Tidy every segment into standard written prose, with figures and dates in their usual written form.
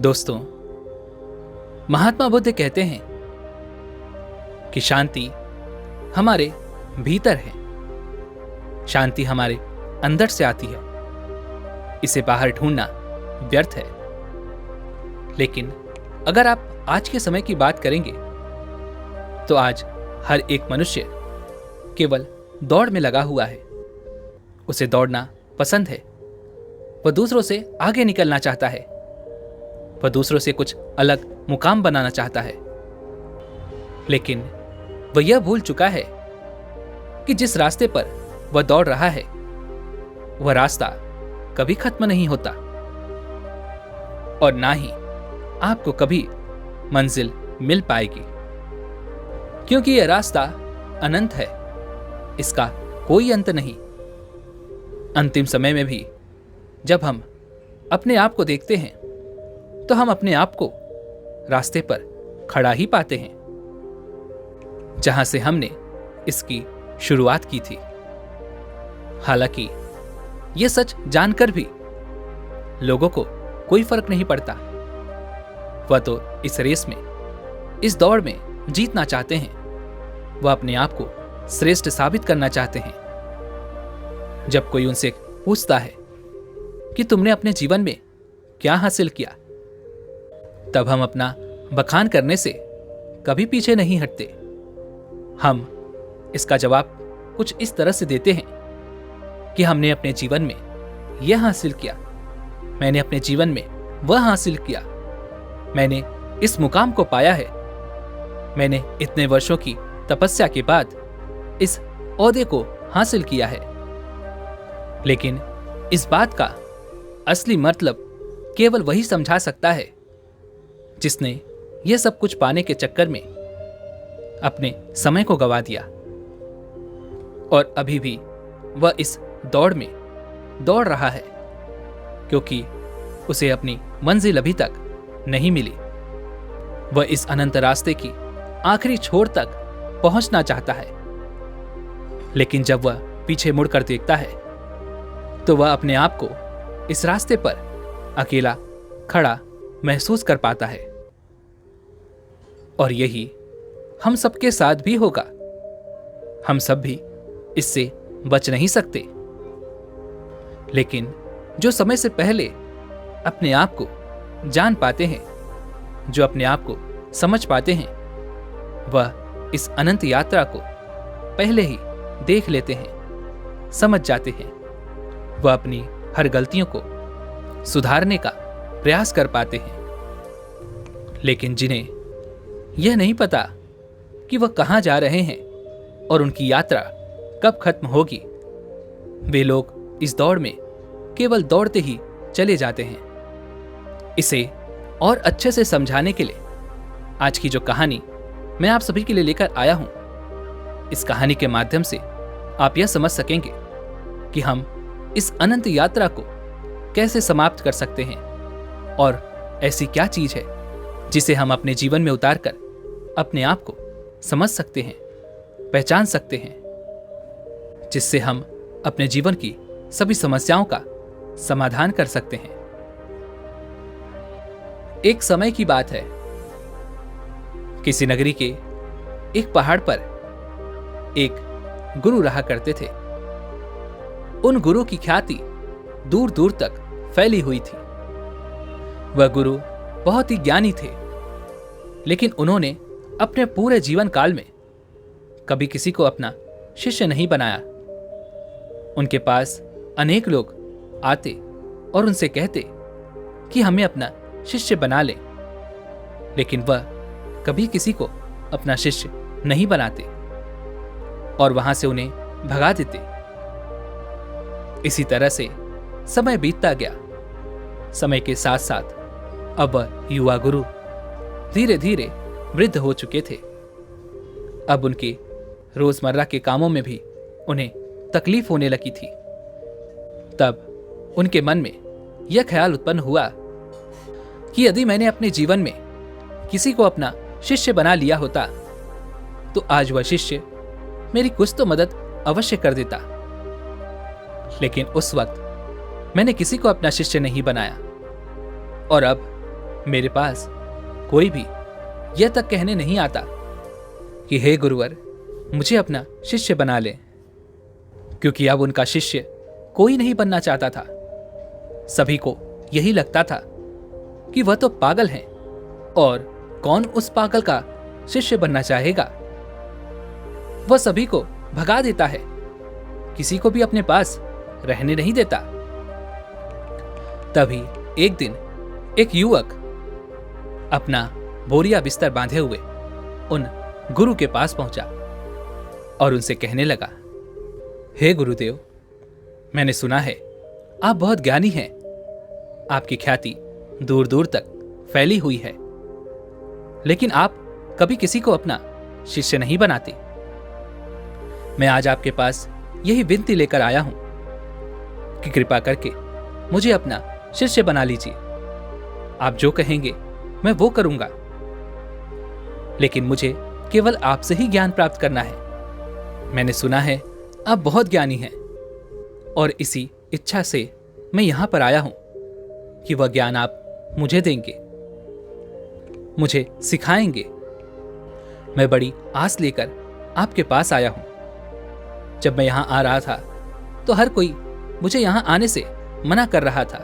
दोस्तों, महात्मा बुद्ध कहते हैं कि शांति हमारे भीतर है। शांति हमारे अंदर से आती है। इसे बाहर ढूंढना व्यर्थ है। लेकिन अगर आप आज के समय की बात करेंगे तो आज हर एक मनुष्य केवल दौड़ में लगा हुआ है। उसे दौड़ना पसंद है। वह दूसरों से आगे निकलना चाहता है। वह दूसरों से कुछ अलग मुकाम बनाना चाहता है। लेकिन वह यह भूल चुका है कि जिस रास्ते पर वह दौड़ रहा है वह रास्ता कभी खत्म नहीं होता और ना ही आपको कभी मंजिल मिल पाएगी, क्योंकि यह रास्ता अनंत है। इसका कोई अंत नहीं। अंतिम समय में भी जब हम अपने आप को देखते हैं तो हम अपने आप को रास्ते पर खड़ा ही पाते हैं जहां से हमने इसकी शुरुआत की थी। हालांकि यह सच जानकर भी लोगों को कोई फर्क नहीं पड़ता। वह तो इस रेस में, इस दौड़ में जीतना चाहते हैं। वह अपने आप को श्रेष्ठ साबित करना चाहते हैं। जब कोई उनसे पूछता है कि तुमने अपने जीवन में क्या हासिल किया, तब हम अपना बखान करने से कभी पीछे नहीं हटते। हम इसका जवाब कुछ इस तरह से देते हैं कि हमने अपने जीवन में यह हासिल किया, मैंने अपने जीवन में वह हासिल किया, मैंने इस मुकाम को पाया है, मैंने इतने वर्षों की तपस्या के बाद इस ओहदे को हासिल किया है। लेकिन इस बात का असली मतलब केवल वही समझा सकता है जिसने यह सब कुछ पाने के चक्कर में अपने समय को गंवा दिया और अभी भी वह इस दौड़ में दौड़ रहा है, क्योंकि उसे अपनी मंजिल अभी तक नहीं मिली। वह इस अनंत रास्ते की आखिरी छोर तक पहुंचना चाहता है। लेकिन जब वह पीछे मुड़कर देखता है तो वह अपने आप को इस रास्ते पर अकेला खड़ा महसूस कर पाता है। और यही हम सबके साथ भी होगा। हम सब भी इससे बच नहीं सकते। लेकिन जो समय से पहले अपने आप को जान पाते हैं, जो अपने आप को समझ पाते हैं, वह इस अनंत यात्रा को पहले ही देख लेते हैं, समझ जाते हैं। वह अपनी हर गलतियों को सुधारने का प्रयास कर पाते हैं। लेकिन जिन्हें यह नहीं पता कि वह कहां जा रहे हैं और उनकी यात्रा कब खत्म होगी, वे लोग इस दौड़ में केवल दौड़ते ही चले जाते हैं। इसे और अच्छे से समझाने के लिए आज की जो कहानी मैं आप सभी के लिए लेकर आया हूं, इस कहानी के माध्यम से आप यह समझ सकेंगे कि हम इस अनंत यात्रा को कैसे समाप्त कर सकते हैं और ऐसी क्या चीज है जिसे हम अपने जीवन में उतारकर अपने आप को समझ सकते हैं, पहचान सकते हैं, जिससे हम अपने जीवन की सभी समस्याओं का समाधान कर सकते हैं। एक समय की बात है। किसी नगरी के एक पहाड़ पर एक गुरु रहा करते थे। उन गुरु की ख्याति दूर दूर तक फैली हुई थी। वह गुरु बहुत ही ज्ञानी थे, लेकिन उन्होंने अपने पूरे जीवन काल में कभी किसी को अपना शिष्य नहीं बनाया। उनके पास अनेक लोग आते और उनसे कहते कि हमें अपना शिष्य बना ले, लेकिन वह कभी किसी को अपना शिष्य नहीं बनाते और वहां से उन्हें भगा देते। इसी तरह से समय बीतता गया। समय के साथ साथ अब वह युवा गुरु धीरे धीरे वृद्ध हो चुके थे। अब उनके रोजमर्रा के कामों में भी उन्हें तकलीफ होने लगी थी। तब उनके मन में यह ख्याल उत्पन्न हुआ कि यदि मैंने अपने जीवन में किसी को अपना शिष्य बना लिया होता तो आज वह शिष्य मेरी कुछ तो मदद अवश्य कर देता। लेकिन उस वक्त मैंने किसी को अपना शिष्य नहीं बनाया और अब मेरे पास कोई भी यह तक कहने नहीं आता कि हे गुरुवर, मुझे अपना शिष्य बना ले, क्योंकि अब उनका शिष्य कोई नहीं बनना चाहता था। सभी को यही लगता था कि वह तो पागल हैं और कौन उस पागल का शिष्य बनना चाहेगा। वह सभी को भगा देता है, किसी को भी अपने पास रहने नहीं देता। तभी एक दिन एक युवक अपना बोरिया बिस्तर बांधे हुए उन गुरु के पास पहुंचा और उनसे कहने लगा, हे गुरुदेव, मैंने सुना है आप बहुत ज्ञानी हैं। आपकी ख्याति दूर दूर तक फैली हुई है, लेकिन आप कभी किसी को अपना शिष्य नहीं बनाते। मैं आज आपके पास यही विनती लेकर आया हूं कि कृपा करके मुझे अपना शिष्य बना लीजिए। आप जो कहेंगे मैं वो करूंगा, लेकिन मुझे केवल आपसे ही ज्ञान प्राप्त करना है। मैंने सुना है आप बहुत ज्ञानी हैं और इसी इच्छा से मैं यहां पर आया हूं कि वह ज्ञान आप मुझे देंगे, मुझे सिखाएंगे। मैं बड़ी आस लेकर आपके पास आया हूं। जब मैं यहां आ रहा था तो हर कोई मुझे यहां आने से मना कर रहा था।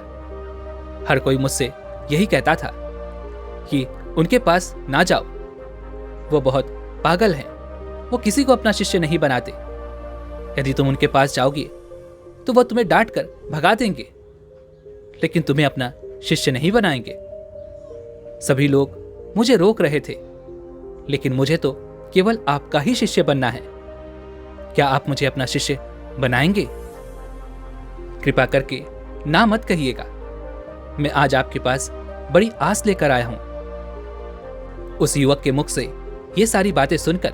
हर कोई मुझसे यही कहता था कि उनके पास ना जाओ, वो बहुत पागल हैं, वो किसी को अपना शिष्य नहीं बनाते। यदि तुम उनके पास जाओगे तो वह तुम्हें डांट कर भगा देंगे, लेकिन तुम्हें अपना शिष्य नहीं बनाएंगे। सभी लोग मुझे रोक रहे थे, लेकिन मुझे तो केवल आपका ही शिष्य बनना है। क्या आप मुझे अपना शिष्य बनाएंगे? कृपा करके ना मत कहिएगा। मैं आज आपके पास बड़ी आस लेकर आया हूं। उस युवक के मुख से ये सारी बातें सुनकर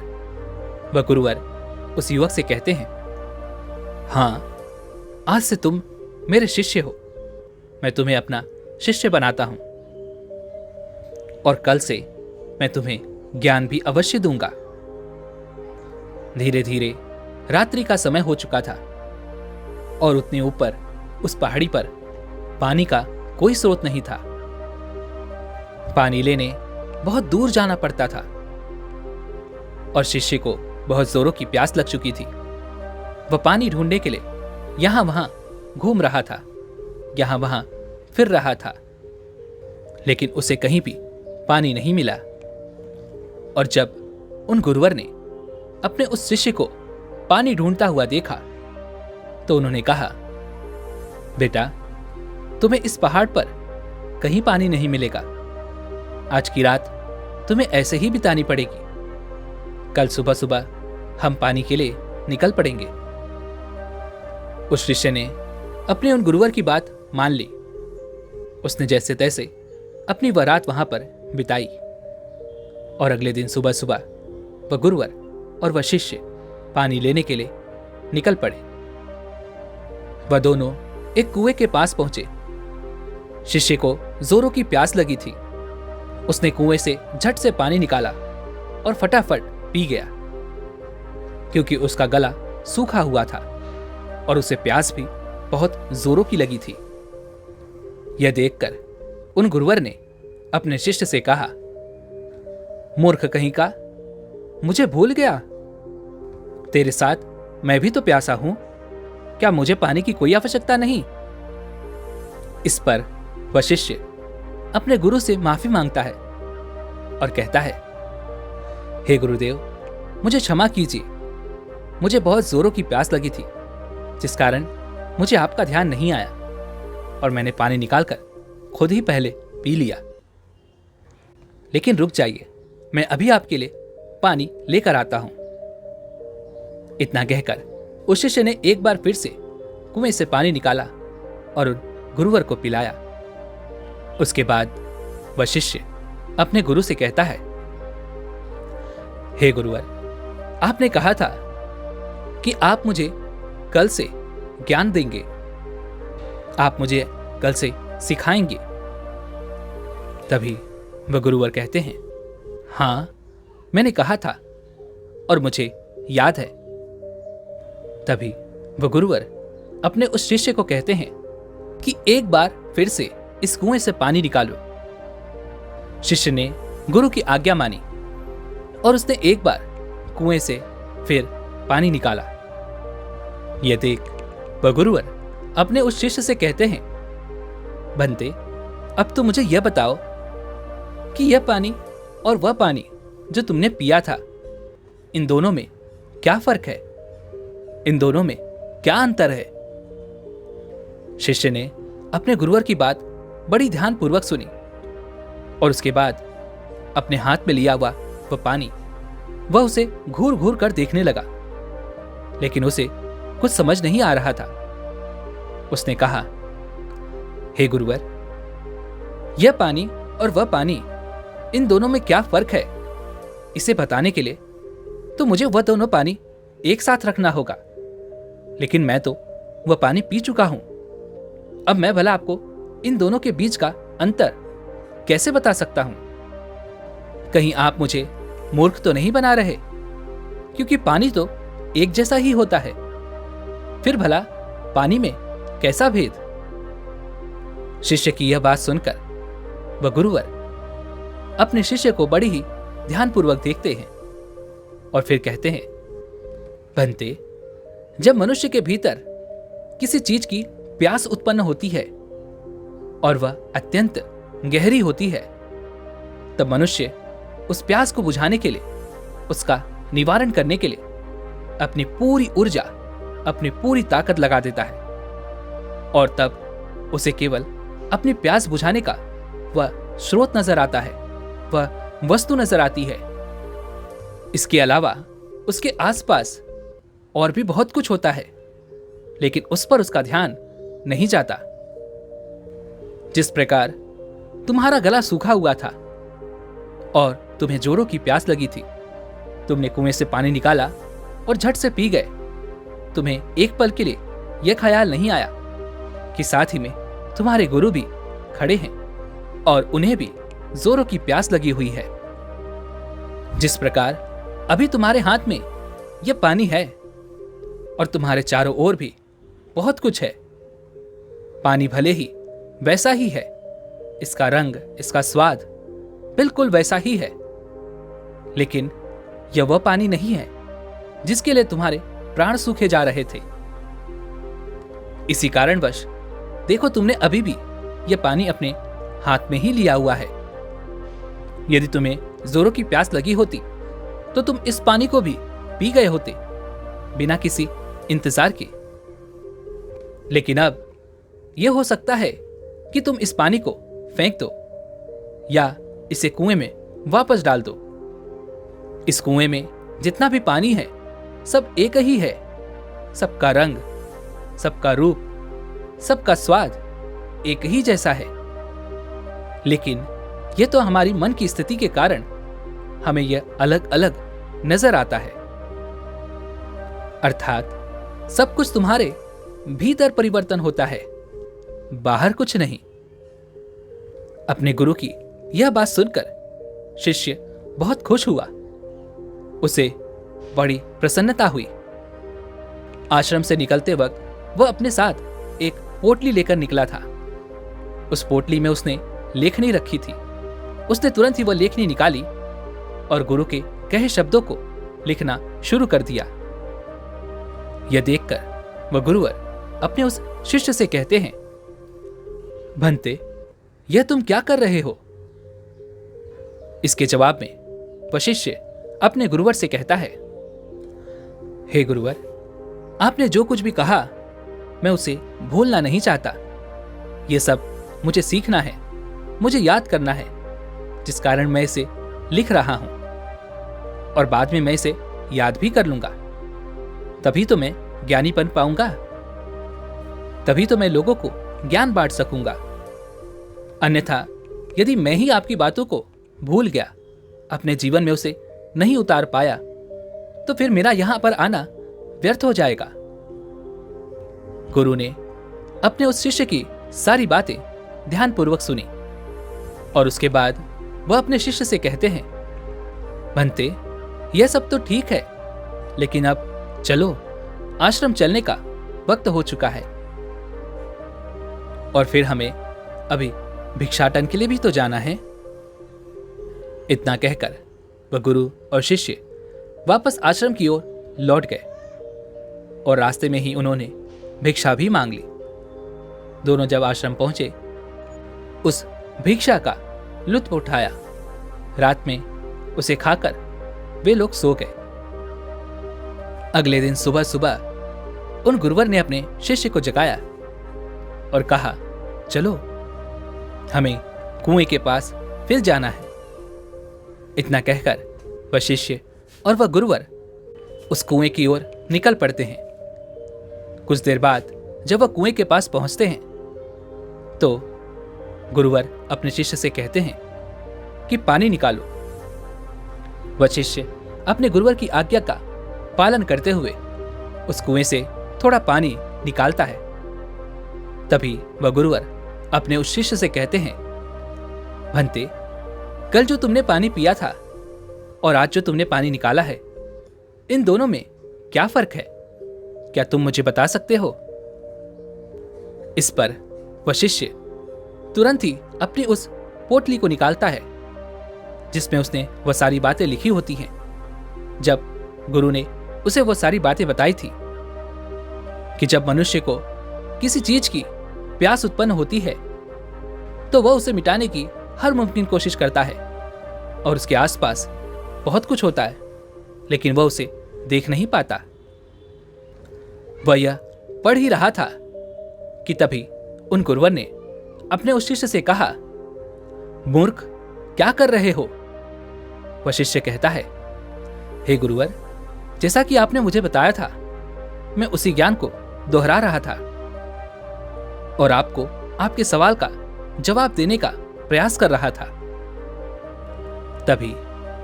वह गुरुवर उस युवक से कहते हैं, हां, आज से तुम मेरे शिष्य हो। मैं तुम्हें अपना शिष्य बनाता हूं और कल से मैं तुम्हें ज्ञान भी अवश्य दूंगा। धीरे धीरे रात्रि का समय हो चुका था और उतने ऊपर उस पहाड़ी पर पानी का कोई स्रोत नहीं था। पानी लेने बहुत दूर जाना पड़ता था और शिष्य को बहुत जोरों की प्यास लग चुकी थी। वह पानी ढूंढने के लिए यहां वहां घूम रहा था, यहां वहां फिर रहा था, लेकिन उसे कहीं भी पानी नहीं मिला। और जब उन गुरुवर ने अपने उस शिष्य को पानी ढूंढता हुआ देखा तो उन्होंने कहा, बेटा, तुम्हें इस पहाड़ पर कहीं पानी नहीं मिलेगा। आज की रात तुम्हें ऐसे ही बितानी पड़ेगी। कल सुबह सुबह हम पानी के लिए निकल पड़ेंगे। उस शिष्य ने अपने उन गुरुवर की बात मान ली। उसने जैसे तैसे अपनी वह रात वहां पर बिताई और अगले दिन सुबह सुबह वह गुरुवर और वह शिष्य पानी लेने के लिए निकल पड़े। वह दोनों एक कुएं के पास पहुंचे। शिष्य को जोरों की प्यास लगी थी। उसने कुएं से झट से पानी निकाला और फटाफट पी गया, क्योंकि उसका गला सूखा हुआ था और उसे प्यास भी बहुत जोरों की लगी थी। यह देखकर उन गुरुवर ने अपने शिष्य से कहा, मूर्ख कहीं का, मुझे भूल गया? तेरे साथ मैं भी तो प्यासा हूं। क्या मुझे पानी की कोई आवश्यकता नहीं? इस पर वह शिष्य अपने गुरु से माफी मांगता है और कहता है, हे गुरुदेव, मुझे क्षमा कीजिए। मुझे बहुत जोरों की प्यास लगी थी, जिस कारण मुझे आपका ध्यान नहीं आया और मैंने पानी निकालकर खुद ही पहले पी लिया। लेकिन रुक जाइए, मैं अभी आपके लिए पानी लेकर आता हूं। इतना कहकर उस शिष्य ने एक बार फिर से कुएं से पानी निकाला और उन गुरुवर को पिलाया। उसके बाद वह शिष्य अपने गुरु से कहता है, हे गुरुवर, आपने कहा था कि आप मुझे कल से ज्ञान देंगे, आप मुझे कल से सिखाएंगे। तभी वह गुरुवर कहते हैं, हां, मैंने कहा था और मुझे याद है। तभी वह गुरुवर अपने उस शिष्य को कहते हैं कि एक बार फिर से इस कुएं से पानी निकालो। शिष्य ने गुरु की आज्ञा मानी और उसने एक बार कुएं से फिर पानी निकाला। यह देख वह गुरुवर अपने उस शिष्य से कहते हैं, बंते, अब तो मुझे यह बताओ कि यह पानी और वह पानी जो तुमने पिया था, इन दोनों में क्या फर्क है? इन दोनों में क्या अंतर है? शिष्य ने अपने गुरुवर की बात बड़ी ध्यानपूर्वक सुनी और उसके बाद अपने हाथ में लिया हुआ वह पानी वह उसे घूर घूर कर देखने लगा, लेकिन उसे कुछ समझ नहीं आ रहा था। उसने कहा, हे गुरुवर, यह पानी और वह पानी, इन दोनों में क्या फर्क है? इसे बताने के लिए तो मुझे वह दोनों पानी एक साथ रखना होगा, लेकिन मैं तो वह पानी पी चुका हूं। अब मैं भला आपको इन दोनों के बीच का अंतर कैसे बता सकता हूं? कहीं आप मुझे मूर्ख तो नहीं बना रहे? क्योंकि पानी तो एक जैसा ही होता है, फिर भला पानी में कैसा भेद? शिष्य की यह बात सुनकर वह गुरुवर अपने शिष्य को बड़ी ही ध्यानपूर्वक देखते हैं और फिर कहते हैं, बंते, जब मनुष्य के भीतर किसी चीज की प्यास उत्पन्न होती है और वह अत्यंत गहरी होती है, तब मनुष्य उस प्यास को बुझाने के लिए, उसका निवारण करने के लिए अपनी पूरी ऊर्जा, अपनी पूरी ताकत लगा देता है और तब उसे केवल अपनी प्यास बुझाने का वह स्रोत नजर आता है, वह वस्तु नजर आती है। इसके अलावा उसके आसपास और भी बहुत कुछ होता है, लेकिन उस पर उसका ध्यान नहीं जाता। जिस प्रकार तुम्हारा गला सूखा हुआ था और तुम्हें जोरों की प्यास लगी थी, तुमने कुएं से पानी निकाला और झट से पी गए। तुम्हें एक पल के लिए यह ख्याल नहीं आया कि साथ ही में तुम्हारे गुरु भी खड़े हैं और उन्हें भी जोरों की प्यास लगी हुई है। जिस प्रकार अभी तुम्हारे हाथ में यह पानी है और तुम्हारे चारों ओर भी बहुत कुछ है, पानी भले ही वैसा ही है, इसका रंग, इसका स्वाद बिल्कुल वैसा ही है, लेकिन यह वह पानी नहीं है जिसके लिए तुम्हारे प्राण सूखे जा रहे थे। इसी कारणवश देखो, तुमने अभी भी यह पानी अपने हाथ में ही लिया हुआ है। यदि तुम्हें जोरों की प्यास लगी होती तो तुम इस पानी को भी पी गए होते बिना किसी इंतजार के। लेकिन अब यह हो सकता है कि तुम इस पानी को फेंक दो या इसे कुएं में वापस डाल दो। इस कुएं में जितना भी पानी है सब एक ही है, सबका रंग, सबका रूप, सबका स्वाद एक ही जैसा है, लेकिन यह तो हमारी मन की स्थिति के कारण हमें यह अलग अलग नजर आता है। अर्थात सब कुछ तुम्हारे भीतर परिवर्तन होता है, बाहर कुछ नहीं। अपने गुरु की यह बात सुनकर शिष्य बहुत खुश हुआ, उसे बड़ी प्रसन्नता हुई। आश्रम से निकलते वक्त वह अपने साथ एक पोटली लेकर निकला था। उस पोटली में उसने लेखनी रखी थी। उसने तुरंत ही वह लेखनी निकाली और गुरु के कहे शब्दों को लिखना शुरू कर दिया। यह देखकर वह गुरुवर अपने उस शिष्य से कहते हैं, भंते, यह तुम क्या कर रहे हो? इसके जवाब में वह शिष्य अपने गुरुवर से कहता है, हे गुरुवर, आपने जो कुछ भी कहा मैं उसे भूलना नहीं चाहता। यह सब मुझे सीखना है, मुझे याद करना है, जिस कारण मैं इसे लिख रहा हूं और बाद में मैं इसे याद भी कर लूंगा। तभी तो मैं ज्ञानी बन पाऊंगा, तभी तो मैं लोगों को ज्ञान बांट सकूंगा। अन्यथा यदि मैं ही आपकी बातों को भूल गया, अपने जीवन में उसे नहीं उतार पाया, तो फिर मेरा यहां पर आना व्यर्थ हो जाएगा। गुरु ने अपने उस शिष्य की सारी बातें ध्यानपूर्वक सुनी और उसके बाद वह अपने शिष्य से कहते हैं, भंते, यह सब तो ठीक है, लेकिन अब चलो, आश्रम चलने का वक्त हो चुका है और फिर हमें अभी भिक्षाटन के लिए भी तो जाना है। इतना कहकर वह गुरु और शिष्य वापस आश्रम की ओर लौट गए और रास्ते में ही उन्होंने भिक्षा भी मांग ली। दोनों जब आश्रम पहुंचे, उस भिक्षा का लुत्फ उठाया। रात में उसे खाकर वे लोग सो गए। अगले दिन सुबह सुबह उन गुरुवर ने अपने शिष्य को जगाया और कहा, चलो हमें कुएं के पास फिर जाना है। इतना कहकर वह शिष्य और वह गुरुवर उस कुएं की ओर निकल पड़ते हैं। कुछ देर बाद जब वह कुएं के पास पहुंचते हैं तो गुरुवर अपने शिष्य से कहते हैं कि पानी निकालो। वह शिष्य अपने गुरुवर की आज्ञा का पालन करते हुए उस कुएं से थोड़ा पानी निकालता है। तभी वह गुरुवर अपने उस शिष्य से कहते हैं, भंते, कल जो तुमने पानी पिया था और आज जो तुमने पानी निकाला है, इन दोनों में क्या फर्क है? क्या तुम मुझे बता सकते हो? इस पर वह शिष्य तुरंत ही अपनी उस पोटली को निकालता है जिसमें उसने वह सारी बातें लिखी होती हैं। जब गुरु ने उसे वह सारी बातें बताई थी कि जब मनुष्य को किसी चीज की प्यास उत्पन्न होती है तो वह उसे मिटाने की हर मुमकिन कोशिश करता है और उसके आसपास बहुत कुछ होता है, लेकिन वह उसे देख नहीं पाता। वह यह पढ़ ही रहा था कि तभी उन गुरुवर ने अपने उस शिष्य से कहा, मूर्ख, क्या कर रहे हो? वह शिष्य कहता है, हे गुरुवर, जैसा कि आपने मुझे बताया था, मैं उसी ज्ञान को दोहरा रहा था और आपको आपके सवाल का जवाब देने का प्रयास कर रहा था। तभी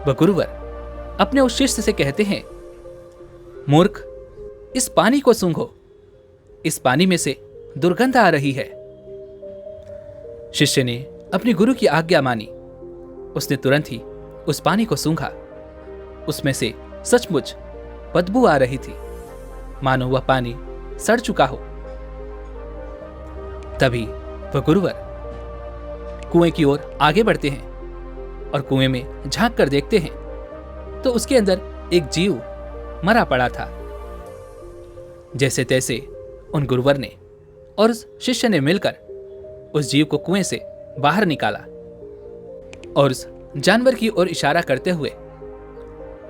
वह गुरुवर अपने उस शिष्य से कहते हैं, मूर्ख, इस पानी को सूंघो, इस पानी में से दुर्गंध आ रही है। शिष्य ने अपनी गुरु की आज्ञा मानी। उसने तुरंत ही उस पानी को सूंघा। उसमें से सचमुच बदबू आ रही थी, मानो वह पानी सड़ चुका हो। तभी वह गुरुवर कुएं की ओर आगे बढ़ते हैं और कुएं में झांक कर देखते हैं तो उसके अंदर एक जीव मरा पड़ा था। जैसे तैसे उन गुरुवर ने और उस शिष्य ने मिलकर उस जीव को कुएं से बाहर निकाला और उस जानवर की ओर इशारा करते हुए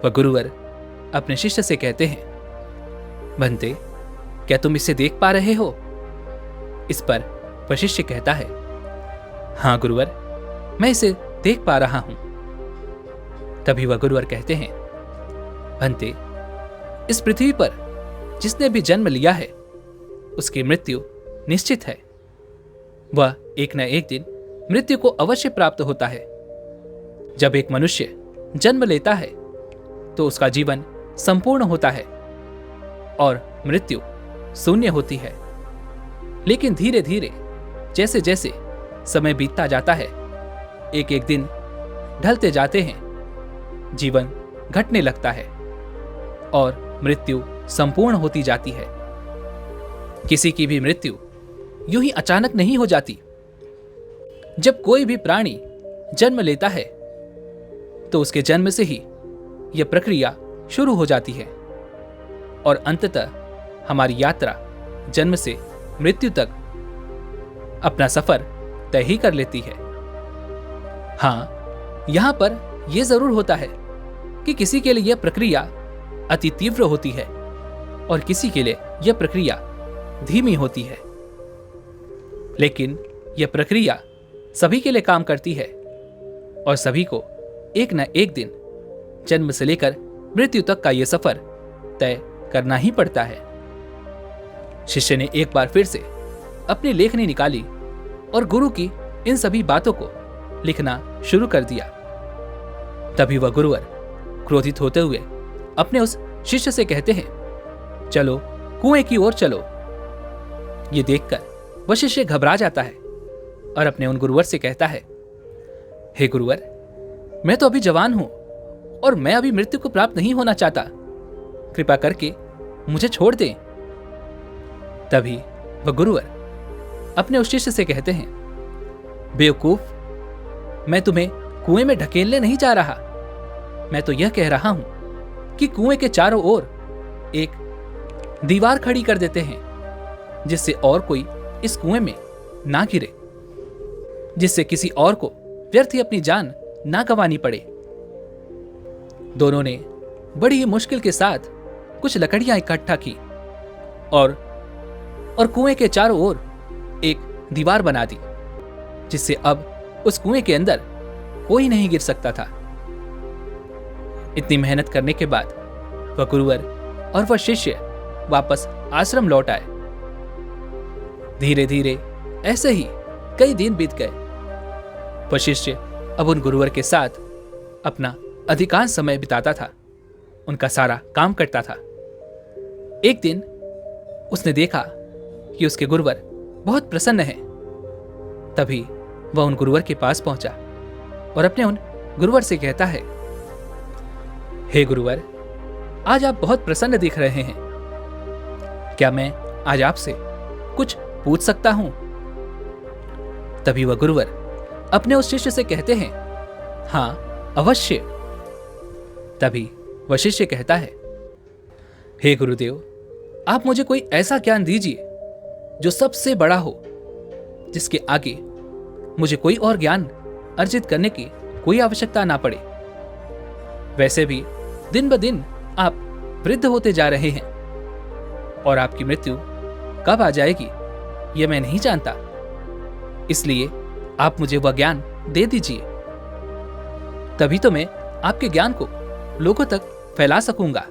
वह गुरुवर अपने शिष्य से कहते हैं, बंते, क्या तुम इसे देख पा रहे हो? इस पर वह शिष्य कहता है, हाँ गुरुवर, मैं इसे देख पा रहा हूं। तभी वह गुरुवर कहते हैं, बंते, इस पृथ्वी पर जिसने भी जन्म लिया है उसकी मृत्यु निश्चित है। वह एक न एक दिन मृत्यु को अवश्य प्राप्त होता है। जब एक मनुष्य जन्म लेता है तो उसका जीवन संपूर्ण होता है और मृत्यु शून्य होती है। लेकिन धीरे धीरे जैसे जैसे समय बीतता जाता है, एक एक दिन ढलते जाते हैं, जीवन घटने लगता है और मृत्यु संपूर्ण होती जाती है। किसी की भी मृत्यु यूं ही अचानक नहीं हो जाती। जब कोई भी प्राणी जन्म लेता है तो उसके जन्म से ही यह प्रक्रिया शुरू हो जाती है और अंततः हमारी यात्रा जन्म से मृत्यु तक अपना सफर तय ही कर लेती है। हाँ, यहां पर यह जरूर होता है कि किसी के लिए यह प्रक्रिया अति तीव्र होती है और किसी के लिए यह प्रक्रिया धीमी होती है, लेकिन यह प्रक्रिया सभी के लिए काम करती है और सभी को एक न एक दिन जन्म से लेकर मृत्यु तक का यह सफर तय करना ही पड़ता है। शिष्य ने एक बार फिर से अपनी लेखनी निकाली और गुरु की इन सभी बातों को लिखना शुरू कर दिया। तभी वह गुरुवर क्रोधित होते हुए अपने उस शिष्य से कहते हैं, चलो कुएं की ओर चलो। ये देखकर वह शिष्य घबरा जाता है और अपने उन गुरुवर से कहता है, हे गुरुवर, मैं तो अभी जवान हूं और मैं अभी मृत्यु को प्राप्त नहीं होना चाहता। कृपा करके मुझे छोड़ दें। तभी वह गुरुवर अपने उस शिष्य से कहते हैं, बेवकूफ, मैं तुम्हें कुएं में ढकेलने नहीं जा रहा। मैं तो यह कह रहा हूं कि कुएं के चारों ओर एक दीवार खड़ी कर देते हैं, जिससे और कोई इस कुएं में ना गिरे, जिससे किसी और को व्यर्थ ही अपनी जान ना गंवानी पड़े। दोनों ने बड़ी ही मुश्किल के साथ कुछ लकड़ियां इकट्ठा की और कुएं के चारों ओर एक दीवार बना दी, जिससे अब उस कुएं के अंदर कोई नहीं गिर सकता था। इतनी मेहनत करने के बाद वह गुरुवर और वह शिष्य वापस आश्रम लौट आए। धीरे धीरे ऐसे ही कई दिन बीत गए। वह शिष्य अब उन गुरुवर के साथ अपना अधिकांश समय बिताता था, उनका सारा काम करता था। एक दिन उसने देखा कि उसके गुरुवर बहुत प्रसन्न हैं। तभी वह उन गुरुवर के पास पहुंचा और अपने उन गुरुवर से कहता है, हे गुरुवर, आज आप बहुत प्रसन्न दिख रहे हैं। क्या मैं आज आपसे कुछ पूछ सकता हूं? तभी वह गुरुवर अपने उस शिष्य से कहते हैं, हां अवश्य। तभी वह शिष्य कहता है, हे गुरुदेव, आप मुझे कोई ऐसा ज्ञान दीजिए जो सबसे बड़ा हो, जिसके आगे मुझे कोई और ज्ञान अर्जित करने की कोई आवश्यकता ना पड़े। वैसे भी दिन ब दिन आप वृद्ध होते जा रहे हैं और आपकी मृत्यु कब आ जाएगी यह मैं नहीं जानता। इसलिए आप मुझे वह ज्ञान दे दीजिए, तभी तो मैं आपके ज्ञान को लोगों तक फैला सकूंगा।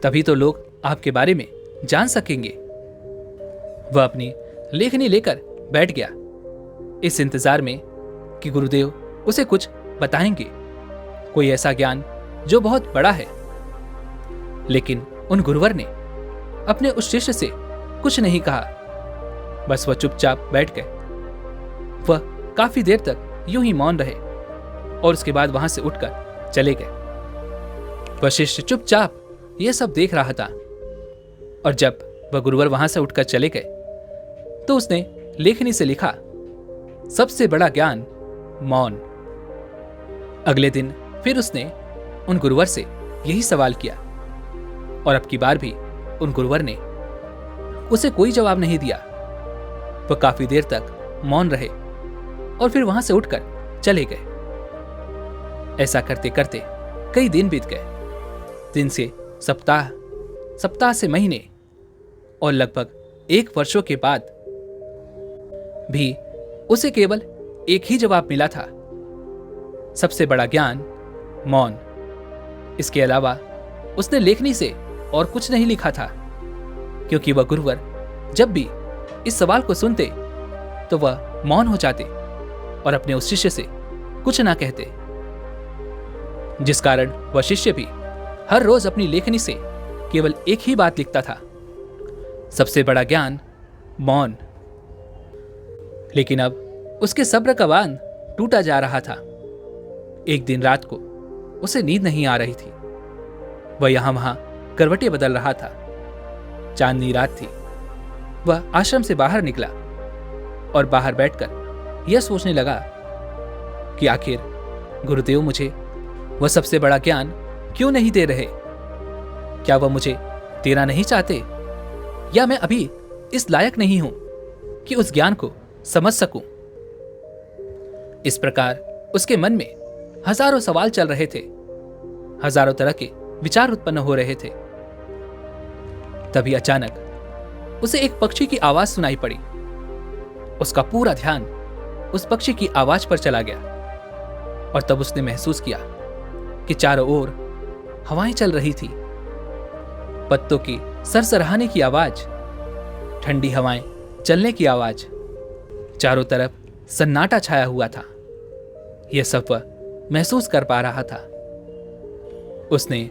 तभी तो लोग आपके बारे में जान सकेंगे। वह अपनी लेखनी लेकर बैठ गया, इस इंतजार में कि गुरुदेव उसे कुछ बताएंगे, कोई ऐसा ज्ञान जो बहुत बड़ा है। लेकिन उन गुरुवर ने अपने उस शिष्य से कुछ नहीं कहा, बस वह चुपचाप बैठ गए। वह काफी देर तक यूं ही मौन रहे और उसके बाद वहां से उठकर चले गए। वह शिष्य चुपचाप यह सब देख रहा था और जब वह गुरुवर वहां से उठकर चले गए तो उसने लेखनी से लिखा, सबसे बड़ा ज्ञान मौन। अगले दिन फिर उसने उन गुरुवर से यही सवाल किया और अब की बार भी उन गुरुवर ने उसे कोई जवाब नहीं दिया। वह काफी देर तक मौन रहे और फिर वहां से उठकर चले गए। ऐसा करते करते कई दिन बीत गए। दिन से सप्ताह, सप्ताह से महीने और लगभग 1 वर्षों के बाद भी उसे केवल एक ही जवाब मिला था, सबसे बड़ा ज्ञान मौन। इसके अलावा उसने लेखनी से और कुछ नहीं लिखा था, क्योंकि वह गुरुवर जब भी इस सवाल को सुनते तो वह मौन हो जाते और अपने उस शिष्य से कुछ ना कहते, जिस कारण वह शिष्य भी हर रोज अपनी लेखनी से केवल एक ही बात लिखता था, सबसे बड़ा ज्ञान मौन। लेकिन अब उसके सब्र का बांध टूटा जा रहा था। एक दिन रात को उसे नींद नहीं आ रही थी। वह यहां वहां करवटें बदल रहा था। चांदनी रात थी। वह आश्रम से बाहर निकला और बाहर बैठकर यह सोचने लगा कि आखिर गुरुदेव मुझे वह सबसे बड़ा ज्ञान क्यों नहीं दे रहे? क्या वह मुझे देना नहीं चाहते, या मैं अभी इस लायक नहीं हूं कि उस ज्ञान को समझ सकूं? इस प्रकार उसके मन में हजारों सवाल चल रहे थे, हजारों तरह के विचार उत्पन्न हो रहे थे। तभी अचानक उसे एक पक्षी की आवाज सुनाई पड़ी। उसका पूरा ध्यान उस पक्षी की आवाज पर चला गया और तब उसने महसूस किया कि चारों ओर हवाएं चल रही थी। पत्तों की सरसराहने की आवाज, ठंडी हवाएं चलने की आवाज, चारों तरफ सन्नाटा छाया हुआ था। यह सब वह महसूस कर पा रहा था। उसने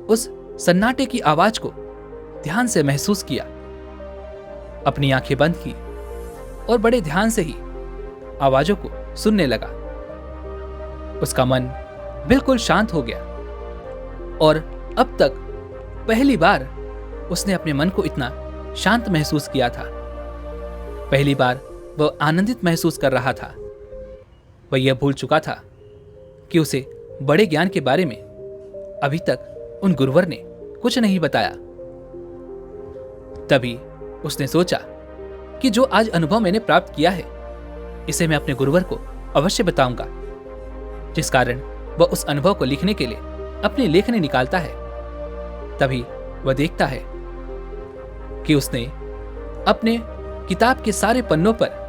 उस सन्नाटे की आवाज को ध्यान से महसूस किया, अपनी आंखें बंद की और बड़े ध्यान से ही आवाजों को सुनने लगा। उसका मन बिल्कुल शांत हो गया और अब तक पहली बार उसने अपने मन को इतना शांत महसूस किया था। पहली बार वह आनंदित महसूस कर रहा था। वह यह भूल चुका था कि उसे बड़े ज्ञान के बारे में अभी तक उन गुरुवर ने कुछ नहीं बताया। तभी उसने सोचा कि जो आज अनुभव मैंने प्राप्त किया है, इसे मैं अपने गुरुवर को अवश्य बताऊंगा। जिस कारण वह उस अनुभव को लिखने के लिए अपनी लेखनी निकालता है, तभी वह देखता है कि उसने अपने किताब के सारे पन्नों पर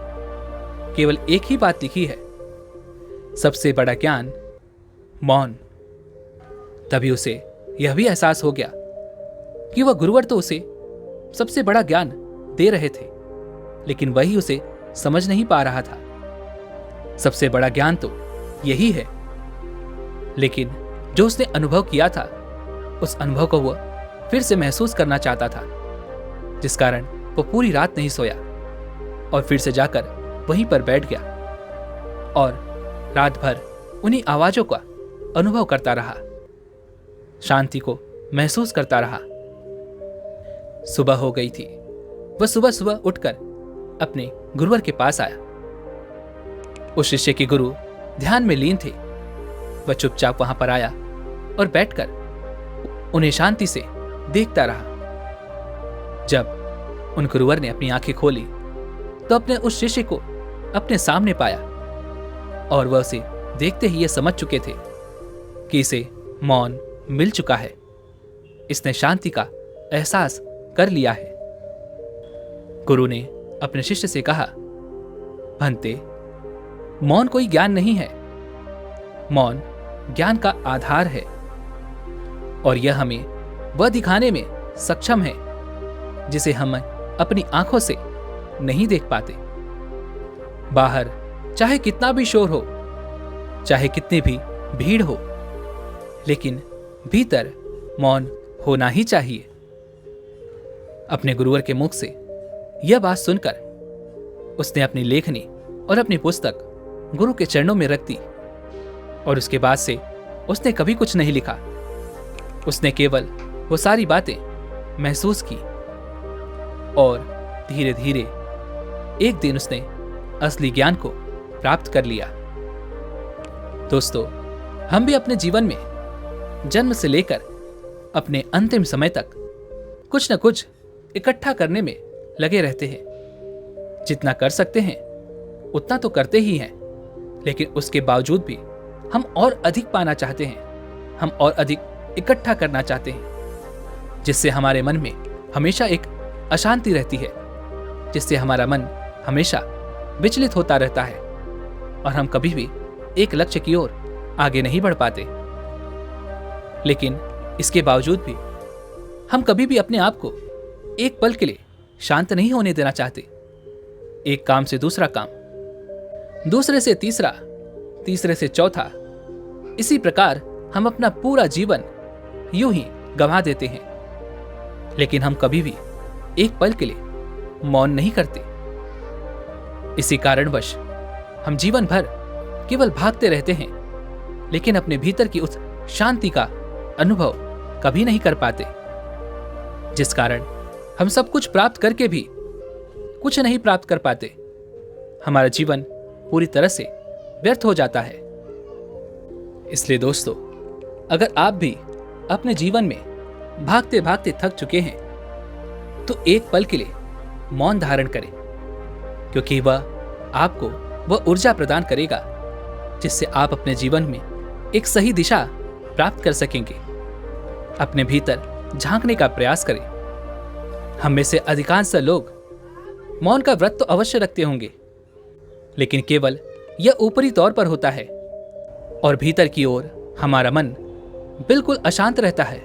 केवल एक ही बात लिखी है, सबसे बड़ा ज्ञान मौन। तभी उसे यह भी एहसास हो गया कि वह गुरुवर तो उसे सबसे बड़ा ज्ञान दे रहे थे, लेकिन वही उसे समझ नहीं पा रहा था। सबसे बड़ा ज्ञान तो यही है, लेकिन जो उसने अनुभव किया था, उस अनुभव को वह फिर से महसूस करना चाहता था, जिस कारण वो पूरी रात नहीं सोया और फिर से जाकर वहीं पर बैठ गया और रात भर उन्हीं आवाजों का अनुभव करता रहा, शांति को महसूस करता रहा। सुबह हो गई थी। वह सुबह सुबह उठकर अपने गुरुवर के पास आया। उस शिष्य के गुरु ध्यान में लीन थे। वह चुपचाप वहां पर आया और बैठकर उन्हें शांति से देखता रहा। जब उन गुरुवर ने अपनी आंखें खोली तो अपने उस शिष्य को अपने सामने पाया और वह उसे देखते ही यह समझ चुके थे कि इसे मौन मिल चुका है। इसने शांति का एहसास कर लिया है। गुरु ने अपने शिष्य से कहा, भंते, मौन कोई ज्ञान नहीं है। मौन ज्ञान का आधार है और यह हमें वह दिखाने में सक्षम है जिसे हम अपनी आंखों से नहीं देख पाते। बाहर चाहे कितना भी शोर हो, चाहे कितनी भी भीड़ हो, लेकिन भीतर मौन होना ही चाहिए। अपने गुरुवर के मुख से यह बात सुनकर उसने अपनी लेखनी और अपनी पुस्तक गुरु के चरणों में रख दी और उसके बाद से उसने कभी कुछ नहीं लिखा। उसने केवल वो सारी बातें महसूस की और धीरे धीरे एक दिन उसने असली ज्ञान को प्राप्त कर लिया। दोस्तों, हम भी अपने जीवन में जन्म से लेकर अपने अंतिम समय तक कुछ न कुछ इकट्ठा करने में लगे रहते हैं। जितना कर सकते हैं उतना तो करते ही हैं, लेकिन उसके बावजूद भी हम और अधिक पाना चाहते हैं। हम और अधिक इकट्ठा करना चाहते हैं, जिससे हमारे मन में हमेशा एक अशांति रहती है, जिससे हमारा मन हमेशा विचलित होता रहता है और हम कभी भी एक लक्ष्य की ओर आगे नहीं बढ़ पाते। लेकिन इसके बावजूद भी हम कभी भी अपने आप को एक पल के लिए शांत नहीं होने देना चाहते। एक काम से दूसरा काम, दूसरे से तीसरा, तीसरे से चौथा, इसी प्रकार हम अपना पूरा जीवन यूं ही गंवा देते हैं, लेकिन हम कभी भी एक पल के लिए मौन नहीं करते। इसी कारणवश हम जीवन भर केवल भागते रहते हैं, लेकिन अपने भीतर की उस शांति का अनुभव कभी नहीं कर पाते, जिस कारण हम सब कुछ प्राप्त करके भी कुछ नहीं प्राप्त कर पाते। हमारा जीवन पूरी तरह से व्यर्थ हो जाता है। इसलिए दोस्तों, अगर आप भी अपने जीवन में भागते भागते थक चुके हैं, तो एक पल के लिए मौन धारण करें, क्योंकि वह आपको वह ऊर्जा प्रदान करेगा जिससे आप अपने जीवन में एक सही दिशा प्राप्त कर सकेंगे। अपने भीतर झांकने का प्रयास करें। हम में से अधिकांश लोग मौन का व्रत तो अवश्य रखते होंगे, लेकिन केवल यह ऊपरी तौर पर होता है और भीतर की ओर हमारा मन बिल्कुल अशांत रहता है।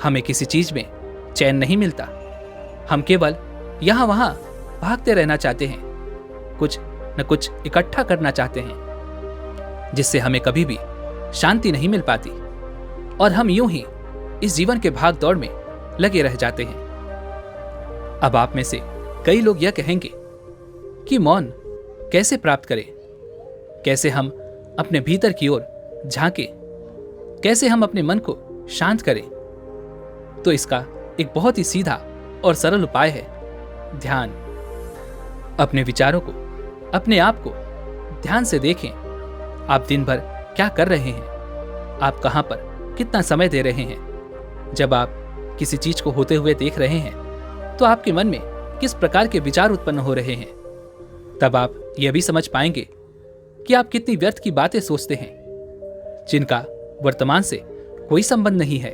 हमें किसी चीज में चैन नहीं मिलता। हम केवल यहां वहां भागते रहना चाहते हैं, कुछ न कुछ इकट्ठा करना चाहते हैं, जिससे हमें कभी भी शांति नहीं मिल पाती और हम यूं ही इस जीवन के भाग दौड़ में लगे रह जाते हैं। अब आप में से कई लोग यह कहेंगे कि मौन कैसे प्राप्त करें, कैसे हम अपने भीतर की ओर झांकें, कैसे हम अपने मन को शांत करें। तो इसका एक बहुत ही सीधा और सरल उपाय है ध्यान। अपने विचारों को, अपने आप को ध्यान से देखें। आप दिन भर क्या कर रहे हैं, आप कहां पर कितना समय दे रहे हैं। जब आप किसी चीज को होते हुए देख रहे हैं तो आपके मन में किस प्रकार के विचार उत्पन्न हो रहे हैं। तब आप यह भी समझ पाएंगे कि आप कितनी व्यर्थ की बातें सोचते हैं जिनका वर्तमान से कोई संबंध नहीं है।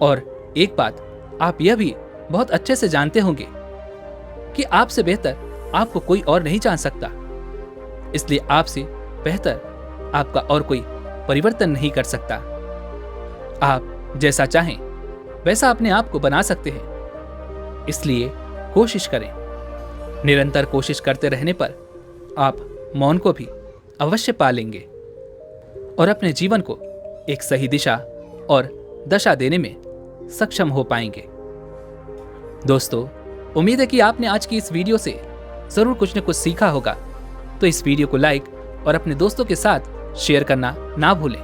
और एक बात आप यह भी बहुत अच्छे से जानते होंगे कि आपसे बेहतर आपको कोई और नहीं जान सकता, इसलिए आपसे बेहतर आपका और कोई परिवर्तन नहीं कर सकता। आप जैसा चाहें वैसा अपने आप को बना सकते हैं, इसलिए कोशिश करें। निरंतर कोशिश करते रहने पर आप मौन को भी अवश्य पा लेंगे और अपने जीवन को एक सही दिशा और दशा देने में सक्षम हो पाएंगे। दोस्तों, उम्मीद है कि आपने आज की इस वीडियो से जरूर कुछ न कुछ सीखा होगा। तो इस वीडियो को लाइक और अपने दोस्तों के साथ शेयर करना ना भूलें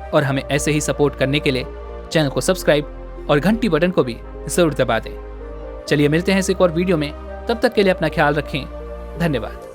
और हमें ऐसे ही सपोर्ट करने के लिए चैनल को सब्सक्राइब और घंटी बटन को भी जरूर दबा दें। चलिए मिलते हैं इस एक और वीडियो में, तब तक के लिए अपना ख्याल रखें। धन्यवाद।